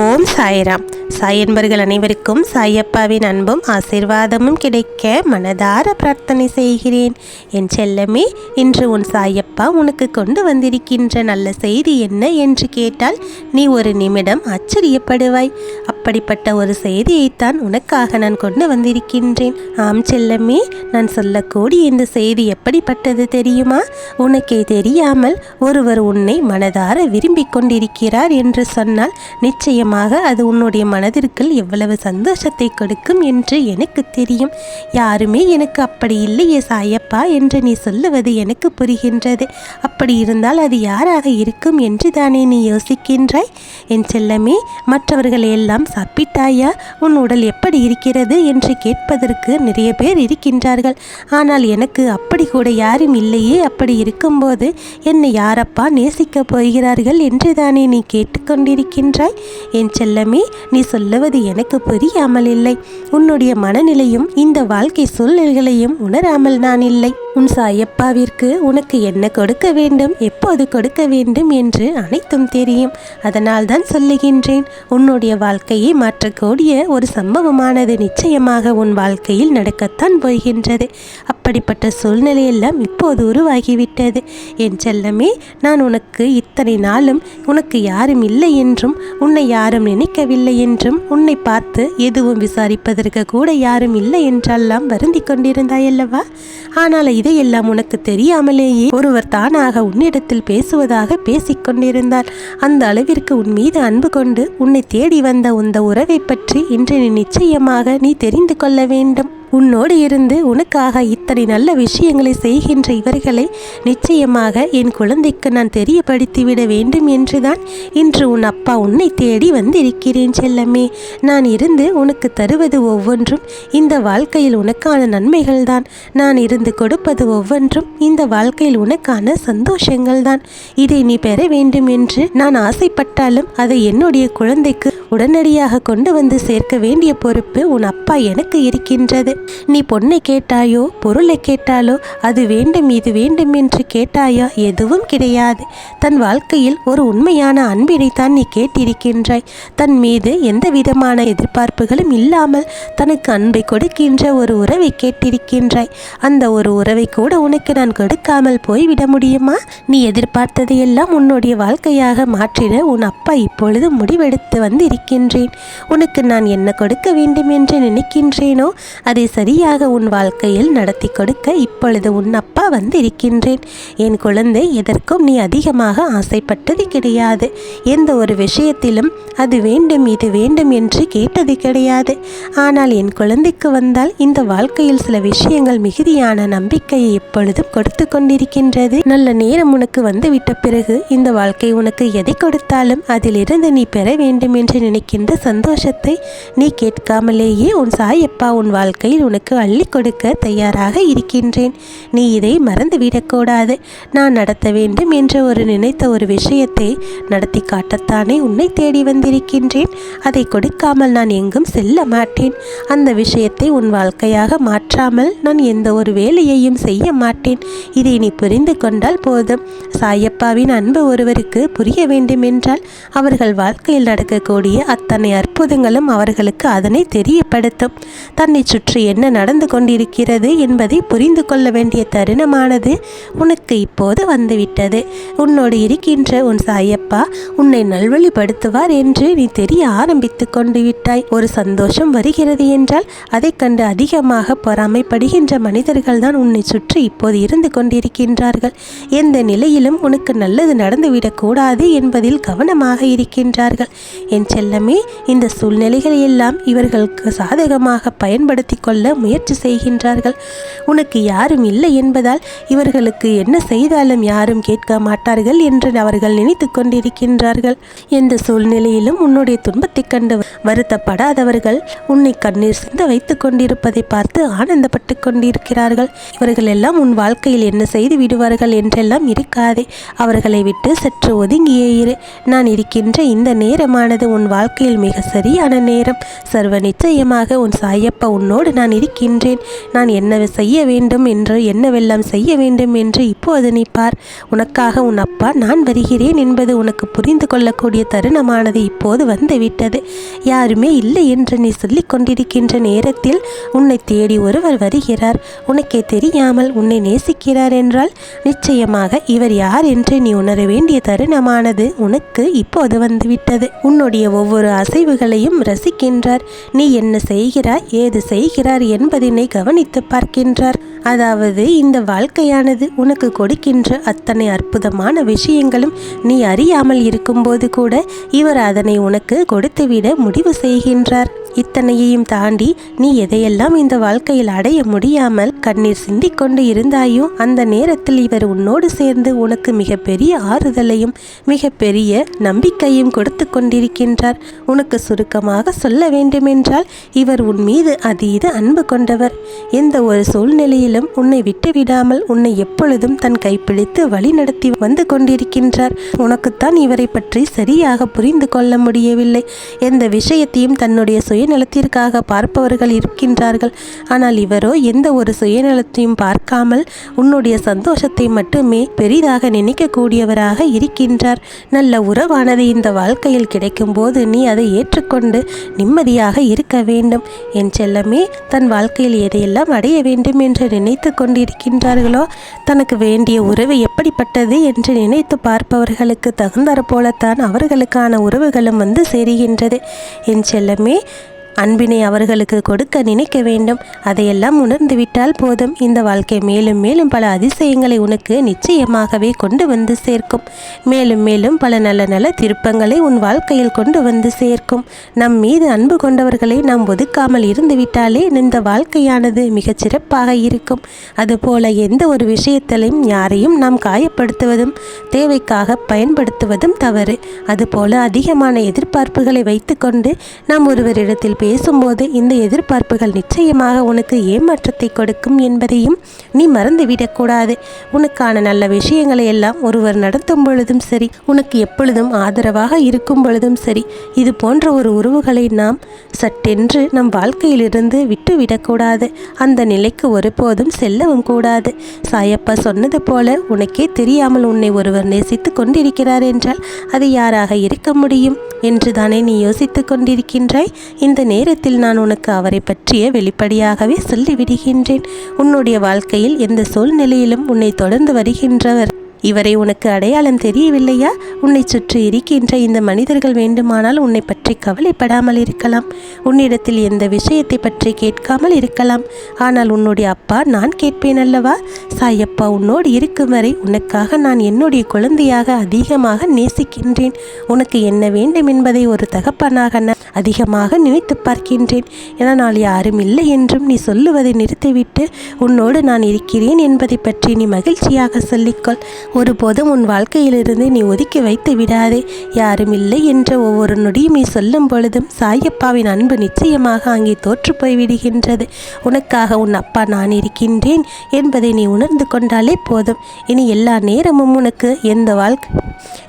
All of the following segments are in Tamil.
ஓம் சாய்ராம். சாயன்பர்கள் அனைவருக்கும் சாயப்பாவின் அன்பும் ஆசீர்வாதமும் கிடைக்க மனதார பிரார்த்தனை செய்கிறேன். என் செல்லமே, இன்று உன் சாயப்பா உனக்கு கொண்டு வந்திருக்கின்ற நல்ல செய்தி என்ன என்று கேட்டால் நீ ஒரு நிமிடம் ஆச்சரியப்படுவாய். அப்படிப்பட்ட ஒரு செய்தியைத்தான் உனக்காக நான் கொண்டு வந்திருக்கின்றேன். ஆம் செல்லமே, நான் சொல்லக்கூடிய இந்த செய்தி எப்படிப்பட்டது தெரியுமா? உனக்கே தெரியாமல் ஒருவர் உன்னை மனதார விரும்பிக் கொண்டிருக்கிறார் என்று சொன்னால் நிச்சயமாக அது உன்னுடைய மனதிற்குள் எவ்வளவு சந்தோஷத்தை கொடுக்கும் என்று எனக்கு தெரியும். யாருமே எனக்கு அப்படி இல்லையே சாயப்பா என்று நீ சொல்லுவது எனக்கு புரிகின்றது. அப்படி இருந்தால் அது யாராக இருக்கும் என்று தானே நீ யோசிக்கின்றாய்? என் செல்லமே, மற்றவர்களை எல்லாம் சாப்பிட்டாயா, உன் உடல் எப்படி இருக்கிறது என்று கேட்பதற்கு நிறைய பேர் இருக்கின்றார்கள். ஆனால் எனக்கு அப்படி கூட யாரும் இல்லையே. அப்படி இருக்கும்போது என்னை யாரப்பா நேசிக்கப் போகிறார்கள் என்று தானே நீ கேட்டுக்கொண்டிருக்கின்றாய்? என் செல்லமே, நீ சொல்லுவது எனக்கு புரியாமல் இல்லை. உன்னுடைய மனநிலையும் இந்த வாழ்க்கை சூழ்நிலைகளையும் உணராமல் நான் இல்லை. உன் சாயப்பாவிற்கு உனக்கு என்ன கொடுக்க வேண்டும், எப்போது கொடுக்க வேண்டும் என்று அனைத்தும் தெரியும். அதனால் தான் சொல்லுகின்றேன். உன்னுடைய வாழ்க்கையை மாற்றக்கூடிய ஒரு சம்பவமானது நிச்சயமாக உன் வாழ்க்கையில் நடக்கத்தான் போகின்றது. அப்படிப்பட்ட சூழ்நிலையெல்லாம் இப்போது உருவாகிவிட்டது. என் செல்லமே, நான் உனக்கு இத்தனை நாளும் உனக்கு யாரும் இல்லை என்றும் உன்னை யாரும் நினைக்கவில்லை என்றும் உன்னை பார்த்து எதுவும் விசாரிப்பதற்கு கூட யாரும் இல்லை என்றெல்லாம் வருந்தி கொண்டிருந்தாயல்லவா? ஆனால் இதையெல்லாம் உனக்கு தெரியாமலேயே ஒருவர் தானாக உன்னிடத்தில் பேசுவதாக பேசிக்கொண்டிருந்தார். அந்த அளவிற்கு உன் மீது அன்பு கொண்டு உன்னை தேடி வந்த இந்த உறவை பற்றி இன்று நிச்சயமாக நீ தெரிந்து கொள்ள வேண்டும். உன்னோடு இருந்து உனக்காக இத்தனை நல்ல விஷயங்களை செய்கின்ற இவர்களை நிச்சயமாக என் குழந்தைக்கு நான் தெரியப்படுத்திவிட வேண்டும் என்றுதான் இன்று உன் அப்பா உன்னை தேடி வந்திருக்கிறேன் செல்லமே. நான் இருந்து உனக்கு தருவது ஒவ்வொன்றும் இந்த வாழ்க்கையில் உனக்கான நன்மைகள் தான். நான் இருந்து கொடுப்பது ஒவ்வொன்றும் இந்த வாழ்க்கையில் உனக்கான சந்தோஷங்கள் தான். இதை நீ பெற வேண்டும் என்று நான் ஆசைப்பட்டாலும் அதை என்னுடைய குழந்தைக்கு உடனடியாக கொண்டு வந்து சேர்க்க வேண்டிய பொறுப்பு உன் அப்பா எனக்கு இருக்கின்றது. நீ பொண்ணை கேட்டாயோ பொருளை கேட்டாலோ அது வேண்டும் இது வேண்டும் என்று கேட்டாயோ எதுவும் கிடையாது. தன் வாழ்க்கையில் ஒரு உண்மையான அன்பினைத்தான் நீ கேட்டிருக்கின்றாய். தன் மீது எந்த விதமான எதிர்பார்ப்புகளும் இல்லாமல் தனக்கு அன்பை கொடுக்கின்ற ஒரு உறவை கேட்டிருக்கின்றாய். அந்த ஒரு உறவை கூட உனக்கு நான் கொடுக்காமல் போய்விட முடியுமா? நீ எதிர்பார்த்ததையெல்லாம் உன்னுடைய வாழ்க்கையாக மாற்றிட உன் அப்பா இப்பொழுது முடிவெடுத்து வந்திருக்கின்றேன். உனக்கு நான் என்ன கொடுக்க வேண்டும் என்று நினைக்கின்றேனோ அதை சரியாக உன் வாழ்க்கையில் நடத்தி கொடுக்க இப்பொழுது உன் அப்பா வந்திருக்கின்றேன். என் குழந்தை, எதற்கும் நீ அதிகமாக ஆசைப்பட்டது கிடையாது. எந்த ஒரு விஷயத்திலும் அது வேண்டும் இது வேண்டும் என்று கேட்டது கிடையாது. ஆனால் என் குழந்தைக்கு வந்தால் இந்த வாழ்க்கையில் சில விஷயங்கள் மிகுதியான நம்பிக்கையை எப்பொழுதும் கொடுத்து கொண்டிருக்கின்றது. நல்ல நேரம் உனக்கு வந்துவிட்ட பிறகு இந்த வாழ்க்கை உனக்கு எதை கொடுத்தாலும் அதிலிருந்து நீ பெற வேண்டும் என்று நினைக்கின்ற சந்தோஷத்தை நீ கேட்காமலேயே உன் சாயப்பா உன் வாழ்க்கையில் உனக்கு அள்ளி கொடுக்க தயாராக இருக்கின்றேன். நீ இதை மறந்துவிடக்கூடாது. நான் நடத்த வேண்டும் என்று நினைத்த ஒரு விஷயத்தை நடத்தி காட்டத்தானே உன்னை தேடி வந்திருக்கின்றேன். அதை கொடுக்காமல் நான் எங்கும் செல்ல மாட்டேன். அந்த விஷயத்தை உன் வாழ்க்கையாக மாற்றாமல் நான் எந்த ஒரு வேலையையும் செய்ய மாட்டேன். இதை நீ புரிந்து கொண்டால் போதும். சாயப்பாவின் அன்பு ஒருவருக்கு புரிய வேண்டும் என்றால் அவர்கள் வாழ்க்கையில் நடக்கக்கூடிய அத்தனை அற்புதங்களும் அவர்களுக்கு அதனை தெரியப்படுத்தும். தன்னை சுற்றி என்ன நடந்து கொண்டிருக்கிறது என்பதை புரிந்து கொள்ள வேண்டிய தருணமானது உனக்கு இப்போது வந்துவிட்டது. உன்னோடு இருக்கின்ற உன் சாயப்பா உன்னை நல்வழிப்படுத்துவார் என்று நீ தெரிய ஆரம்பித்து கொண்டு விட்டாய். ஒரு சந்தோஷம் வருகிறது என்றால் அதை கண்டு அதிகமாக பொறாமைப்படுகின்ற மனிதர்கள் தான் உன்னை சுற்றி இப்போது இருந்து கொண்டிருக்கின்றார்கள். எந்த நிலையிலும் உனக்கு நல்லது நடந்துவிடக்கூடாது என்பதில் கவனமாக இருக்கின்றார்கள். என் செல்லமே, இந்த சூழ்நிலைகளை எல்லாம் இவர்களுக்கு சாதகமாக பயன்படுத்தி கொள்ள முயற்சி செய்கின்றார்கள். உனக்கு யாரும் இல்லை என்பதால் இவர்களுக்கு என்ன செய்தாலும் யாரும் கேட்க மாட்டார்கள் என்று அவர்கள் நினைத்து கொண்டிருக்கின்றார்கள். எந்த சூழ்நிலையிலும் உன்னுடைய துன்பத்தை கண்டு வருத்தப்படாதவர்கள் உன்னை கண்ணீர் சிந்த வைத்துக் கொண்டிருப்பதை பார்த்து ஆனந்தப்பட்டு கொண்டிருக்கிறார்கள். இவர்கள் எல்லாம் உன் வாழ்க்கையில் என்ன செய்து விடுவார்கள் என்றெல்லாம் இருக்காதே. அவர்களை விட்டு சற்று ஒதுங்கியே இரு. நான் இருக்கின்ற இந்த நேரமானது உன் வாழ்க்கையில் மிக சரியான நேரம். சர்வ நிச்சயமாக உன் சாயப்பா உன்னோடு நான் இருக்கின்றேன். நான் என்ன செய்ய வேண்டும் என்று, என்னவெல்லாம் செய்ய வேண்டும் என்று இப்போது நீ பார். உனக்காக உன் அப்பா நான் வருகிறேன் என்பது உனக்கு புரிந்து கொள்ளக்கூடிய தருணமானது இப்போது வந்துவிட்டது. யாருமே இல்லை என்று நீ சொல்லிக் கொண்டிருக்கின்ற நேரத்தில் உன்னை தேடி ஒருவர் வருகிறார். உனக்கே தெரியாமல் உன்னை நேசிக்கிறார் என்றால் நிச்சயமாக இவர் யார் என்று நீ உணர வேண்டிய தருணமானது உனக்கு இப்போது வந்துவிட்டது. உன்னுடைய ஒவ்வொரு அசைவுகளையும் ரசிக்கின்றார். நீ என்ன செய்கிறாய், ஏது செய்கிறார் என்பதனை கவனித்து பார்க்கின்றார். அதாவது இந்த வாழ்க்கையானது உனக்கு கொடுக்கின்ற அத்தனை அற்புதமான விஷயங்களும் நீ அறியாமல் இருக்கும்போது கூட இவர் அதனை உனக்கு கொடுத்துவிட முடிவு செய்கின்றார். இத்தனையையும் தாண்டி நீ எதையெல்லாம் இந்த வாழ்க்கையில் அடைய முடியாமல் கண்ணீர் சிந்திக்கொண்டு இருந்தாயோ அந்த நேரத்தில் இவர் உன்னோடு சேர்ந்து உனக்கு மிகப்பெரிய ஆறுதலையும் மிகப்பெரிய நம்பிக்கையும் கொடுத்து கொண்டிருக்கின்றார். உனக்கு சுருக்கமாக சொல்ல வேண்டுமென்றால் இவர் உன் மீது அதீத அன்பு கொண்டவர். எந்த ஒரு சூழ்நிலையிலும் உன்னை விட்டுவிடாமல் உன்னை எப்பொழுதும் தன் கைப்பிடித்து வழிநடத்தி வந்து கொண்டிருக்கின்றார். உனக்குத்தான் இவரை பற்றி சரியாக புரிந்து கொள்ள முடியவில்லை. எந்த விஷயத்தையும் தன்னுடைய சுயநலத்திற்காக பார்ப்பவர்கள் இருக்கின்றார்கள். ஆனால் இவரோ எந்த ஒரு சுயநலத்தையும் பார்க்காமல் உன்னுடைய சந்தோஷத்தை மட்டுமே பெரிதாக நினைக்கக்கூடியவராக இருக்கின்றார். நல்ல உறவானது இந்த வாழ்க்கையில் கிடைக்கும் போது நீ அதை ஏற்றுக்கொண்டு நிம்மதியாக இருக்க வேண்டும். என் செல்லமே, தன் வாழ்க்கையில் எதையெல்லாம் அடைய வேண்டும் என்று நினைத்து கொண்டிருக்கின்றார்களோ தனக்கு வேண்டிய உறவு எப்படிப்பட்டது என்று நினைத்து பார்ப்பவர்களுக்கு தகுந்தாற் போலத்தான் அவர்களுக்கான உறவுகளும் வந்து சேருகின்றது. என் செல்லமே, அன்பினை அவர்களுக்கு கொடுக்க நினைக்க வேண்டும். அதையெல்லாம் உணர்ந்துவிட்டால் போதும். இந்த வாழ்க்கை மேலும் மேலும் பல அதிசயங்களை உனக்கு நிச்சயமாகவே கொண்டு வந்து சேர்க்கும். மேலும் மேலும் பல நல்ல நல்ல திருப்பங்களை உன் வாழ்க்கையில் கொண்டு வந்து சேர்க்கும். நம் மீது அன்பு கொண்டவர்களை நாம் ஒதுக்காமல் இருந்துவிட்டாலே இந்த வாழ்க்கையானது மிகச் சிறப்பாக இருக்கும். அதுபோல எந்த ஒரு விஷயத்திலையும் யாரையும் நாம் காயப்படுத்துவதும் தேவைக்காக பயன்படுத்துவதும் தவறு. அதுபோல அதிகமான எதிர்பார்ப்புகளை வைத்துக்கொண்டு நாம் ஒருவரிடத்தில் பேசும்போது இந்த எதிர்பார்ப்புகள் நிச்சயமாக உனக்கு ஏமாற்றத்தை கொடுக்கும் என்பதையும் நீ மறந்துவிடக்கூடாது. உனக்கான நல்ல விஷயங்களை எல்லாம் ஒருவர் நடத்தும் பொழுதும் சரி, உனக்கு எப்பொழுதும் ஆதரவாக இருக்கும் பொழுதும் சரி, இது போன்ற ஒரு உறவுகளை நாம் சட்டென்று நம் வாழ்க்கையிலிருந்து விட்டுவிடக்கூடாது. அந்த நிலைக்கு ஒருபோதும் செல்லவும் கூடாது. சாயப்பா சொன்னது போல உனக்கே தெரியாமல் உன்னை ஒருவர் நேசித்து கொண்டிருக்கிறார் என்றால் அது யாராக இருக்க முடியும் என்று தானே நீ யோசித்து கொண்டிருக்கின்றாய். இந்த நேரத்தில் நான் உனக்கு அவரை பற்றிய வெளிப்படையாகவே சொல்லிவிடுகின்றேன். உன்னுடைய வாழ்க்கையில் எந்த சூழ்நிலையிலும் உன்னை தொடர்ந்து வருகின்றவர் இவரை உனக்கு அடையாளம் தெரியவில்லையா? உன்னை சுற்றி இருக்கின்ற இந்த மனிதர்கள் வேண்டுமானால் உன்னை பற்றி கவலைப்படாமல் இருக்கலாம். உன்னிடத்தில் எந்த விஷயத்தை பற்றி கேட்காமல் இருக்கலாம். ஆனால் உன்னுடைய அப்பா நான் கேட்பேன் அல்லவா? சாயப்பா உன்னோடு இருக்கும் வரை உனக்காக நான் என்னுடைய குழந்தையாக அதிகமாக நேசிக்கின்றேன். உனக்கு என்ன வேண்டும் என்பதை ஒரு தகப்பனாக நான் அதிகமாக நினைத்து பார்க்கின்றேன். நான் யாரும் இல்லை என்றும் நீ சொல்லுவதை நிறுத்திவிட்டு உன்னோடு நான் இருக்கிறேன் என்பதை பற்றி நீ மகிழ்ச்சியாக சொல்லிக்கொள். ஒருபோதும் உன் வாழ்க்கையிலிருந்து நீ ஒதுக்கி வைத்து விடாதே. யாரும் இல்லை என்ற ஒவ்வொரு நொடியும் நீ சொல்லும் பொழுதும் சாயப்பாவின் அன்பு நிச்சயமாக அங்கே தோற்று போய்விடுகின்றது. உனக்காக உன் அப்பா நான் இருக்கின்றேன் என்பதை நீ உணர்ந்து கொண்டாலே போதும். இனி எல்லா நேரமும் உனக்கு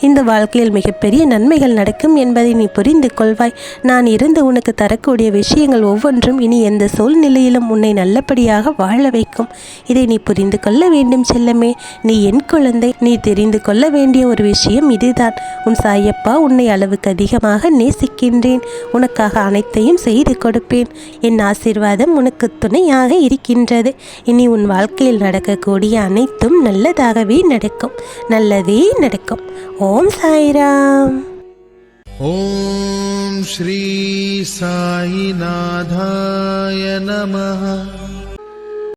இந்த வாழ்க்கையில் மிகப்பெரிய நன்மைகள் நடக்கும் என்பதை நீ புரிந்து கொள்வாய். நான் இருந்து உனக்கு தரக்கூடிய விஷயங்கள் ஒவ்வொன்றும் இனி எந்த சூழ்நிலையிலும் உன்னை நல்லபடியாக வாழ வைக்கும். இதை நீ புரிந்து கொள்ள வேண்டும் செல்லமே. நீ என் குழந்தை. நீ தெரிந்து கொள்ள வேண்டிய ஒரு விஷயம் இதுதான். உன் சாயப்பா உன்னை அளவுக்கு அதிகமாக நேசிக்கின்றேன். உனக்காக அனைத்தையும் செய்து கொடுப்பேன். என் ஆசீர்வாதம் உனக்கு துணையாக இருக்கின்றது. இனி உன் வாழ்க்கையில் நடக்கக்கூடிய அனைத்தும் நல்லதாகவே நடக்கும். நல்லதே நடக்கும். ஓம் சாய்ராம். ஓம் ஸ்ரீ சாய்நாதாய நமஹ.